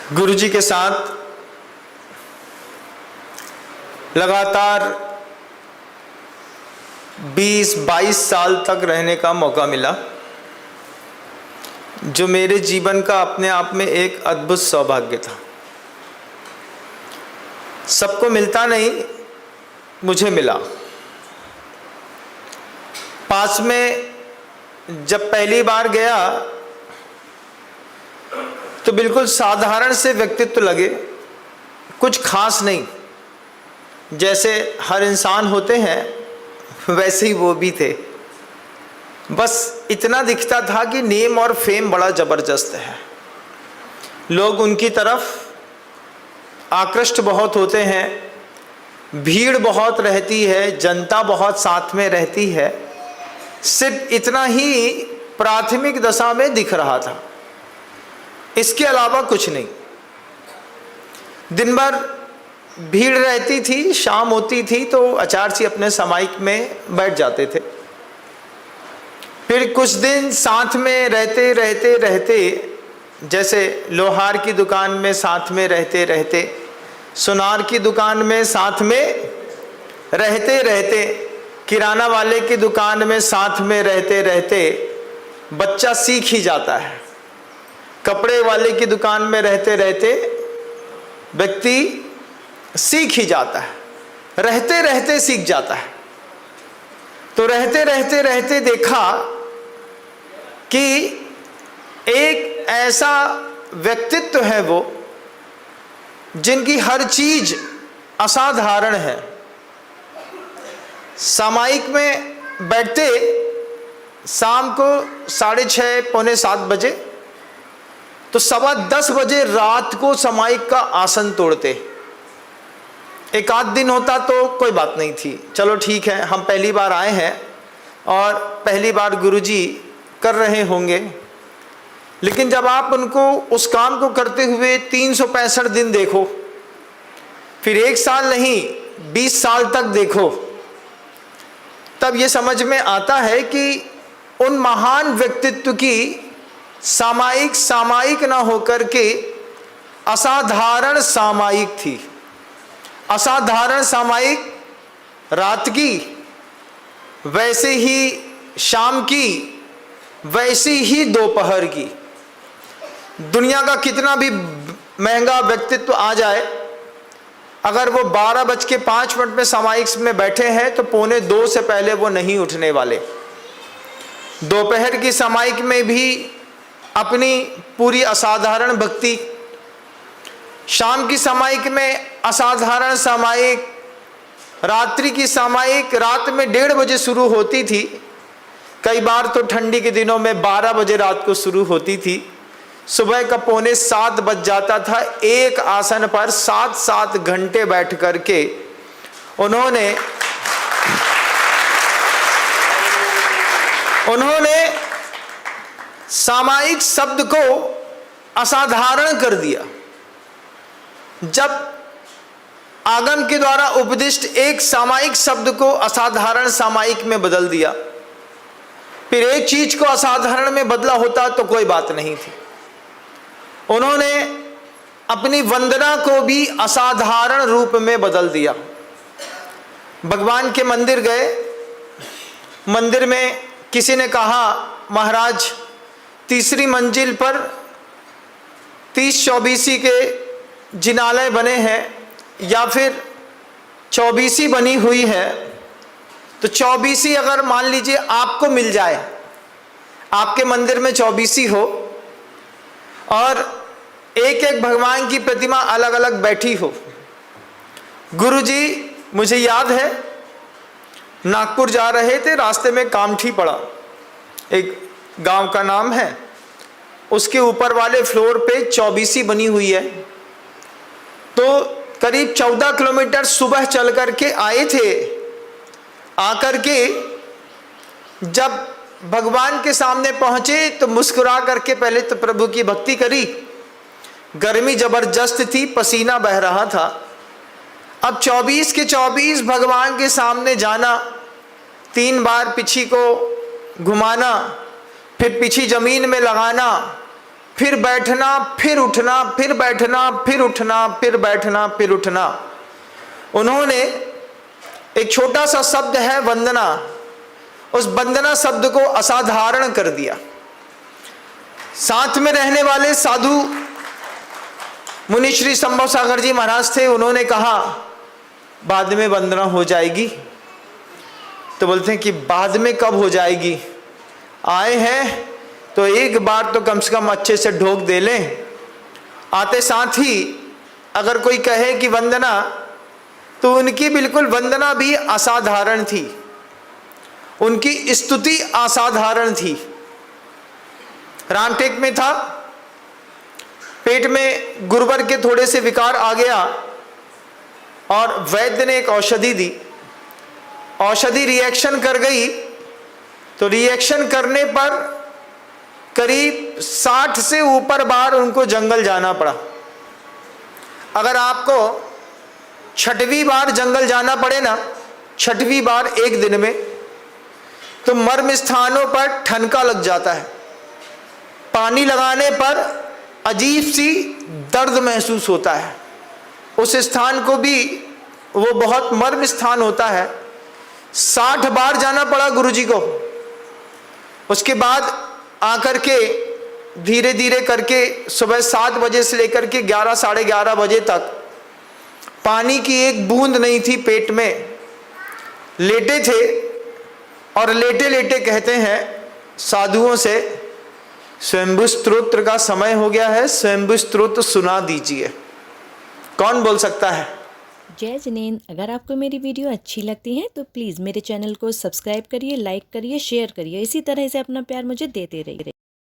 गुरुजी के साथ लगातार 20-22 साल तक रहने का मौका मिला, जो मेरे जीवन का अपने आप में एक अद्भुत सौभाग्य था। सबको मिलता नहीं, मुझे मिला। पास में जब पहली बार गया तो बिल्कुल साधारण से व्यक्तित्व लगे, कुछ खास नहीं। जैसे हर इंसान होते हैं वैसे ही वो भी थे। बस इतना दिखता था कि नेम और फेम बड़ा ज़बरदस्त है, लोग उनकी तरफ आकृष्ट बहुत होते हैं, भीड़ बहुत रहती है, जनता बहुत साथ में रहती है। सिर्फ इतना ही प्राथमिक दशा में दिख रहा था, इसके अलावा कुछ नहीं। दिन भर भीड़ रहती थी, शाम होती थी तो अचार अपने सामायिक में बैठ जाते थे। फिर कुछ दिन साथ में रहते रहते रहते, जैसे लोहार की दुकान में साथ में रहते रहते, सुनार की दुकान में साथ में रहते रहते, किराना वाले की दुकान में साथ में रहते रहते बच्चा सीख ही जाता है। कपड़े वाले की दुकान में रहते रहते व्यक्ति सीख ही जाता है, रहते रहते सीख जाता है। तो रहते रहते रहते देखा कि एक ऐसा व्यक्तित्व है वो, जिनकी हर चीज असाधारण है। सामायिक में बैठते शाम को 6:30 पौने 7 बजे, तो 10:15 बजे रात को सामायिक का आसन तोड़ते। एक आध दिन होता तो कोई बात नहीं थी, चलो ठीक है, हम पहली बार आए हैं और पहली बार गुरुजी कर रहे होंगे। लेकिन जब आप उनको उस काम को करते हुए 365 दिन देखो, फिर 1 साल नहीं 20 साल तक देखो, तब ये समझ में आता है कि उन महान व्यक्तित्व की सामायिक ना होकर के असाधारण सामायिक थी। असाधारण सामायिक रात की, वैसे ही शाम की, वैसी ही दोपहर की। दुनिया का कितना भी महंगा व्यक्तित्व आ जाए, अगर वो 12:05 में सामायिक में बैठे हैं तो 1:45 से पहले वो नहीं उठने वाले। दोपहर की सामायिक में भी अपनी पूरी असाधारण भक्ति, शाम की सामायिक में असाधारण सामायिक, रात्रि की सामायिक रात में 1:30 बजे शुरू होती थी, कई बार तो ठंडी के दिनों में 12 बजे रात को शुरू होती थी। सुबह का 6:45 बज जाता था। एक आसन पर 7-7 घंटे बैठ करके उन्होंने सामायिक शब्द को असाधारण कर दिया। जब आगम के द्वारा उपदिष्ट एक सामायिक शब्द को असाधारण सामायिक में बदल दिया, फिर एक चीज को असाधारण में बदला होता तो कोई बात नहीं थी। उन्होंने अपनी वंदना को भी असाधारण रूप में बदल दिया। भगवान के मंदिर गए, मंदिर में किसी ने कहा, महाराज 3री मंजिल पर 30-24 के जिनालय बने हैं या फिर 24 बनी हुई है, तो 24 अगर मान लीजिए आपको मिल जाए, आपके मंदिर में 24 हो और एक एक भगवान की प्रतिमा अलग अलग बैठी हो। गुरुजी, मुझे याद है नागपुर जा रहे थे, रास्ते में कामठी पड़ा, एक गांव का नाम है, उसके ऊपर वाले फ्लोर पे 24 बनी हुई है। तो करीब 14 किलोमीटर सुबह चल करके आए थे। आकर के जब भगवान के सामने पहुंचे तो मुस्कुरा करके पहले तो प्रभु की भक्ति करी। गर्मी जबरदस्त थी, पसीना बह रहा था। अब 24 के 24 भगवान के सामने जाना, 3 बार पिछी को घुमाना, फिर पिछी जमीन में लगाना, फिर बैठना, फिर उठना, फिर बैठना, फिर उठना, फिर बैठना, फिर उठना। उन्होंने एक छोटा सा शब्द है वंदना, उस वंदना शब्द को असाधारण कर दिया। साथ में रहने वाले साधु मुनि श्री संभव सागर जी महाराज थे, उन्होंने कहा बाद में वंदना हो जाएगी। तो बोलते हैं कि बाद में कब हो जाएगी, आए हैं तो एक बार तो कम से कम अच्छे से ढोक दे लें। आते साथ ही अगर कोई कहे कि वंदना, तो उनकी बिल्कुल वंदना भी असाधारण थी, उनकी स्तुति असाधारण थी। रामटेक में था, पेट में गुर्बर के थोड़े से विकार आ गया और वैद्य ने एक औषधि दी। औषधि रिएक्शन कर गई, तो रिएक्शन करने पर करीब 60 से ऊपर बार उनको जंगल जाना पड़ा। अगर आपको 6वीं बार जंगल जाना पड़े ना, 6वीं बार एक दिन में, तो मर्म स्थानों पर ठनका लग जाता है। पानी लगाने पर अजीब सी दर्द महसूस होता है। उस स्थान को भी, वो बहुत मर्म स्थान होता है। 60 बार जाना पड़ा गुरुजी को। उसके बाद आकर के धीरे धीरे करके सुबह 7 बजे से लेकर के 11 साढ़े 11 बजे तक पानी की एक बूंद नहीं थी पेट में। लेटे थे और लेटे लेटे कहते हैं साधुओं से, स्वयंभू स्तोत्र का समय हो गया है, स्वयंभू स्तोत्र सुना दीजिए। कौन बोल सकता है? जय जिनेंद्र। अगर आपको मेरी वीडियो अच्छी लगती है तो प्लीज़ मेरे चैनल को सब्सक्राइब करिए, लाइक करिए, शेयर करिए। इसी तरह से अपना प्यार मुझे देते रहिए।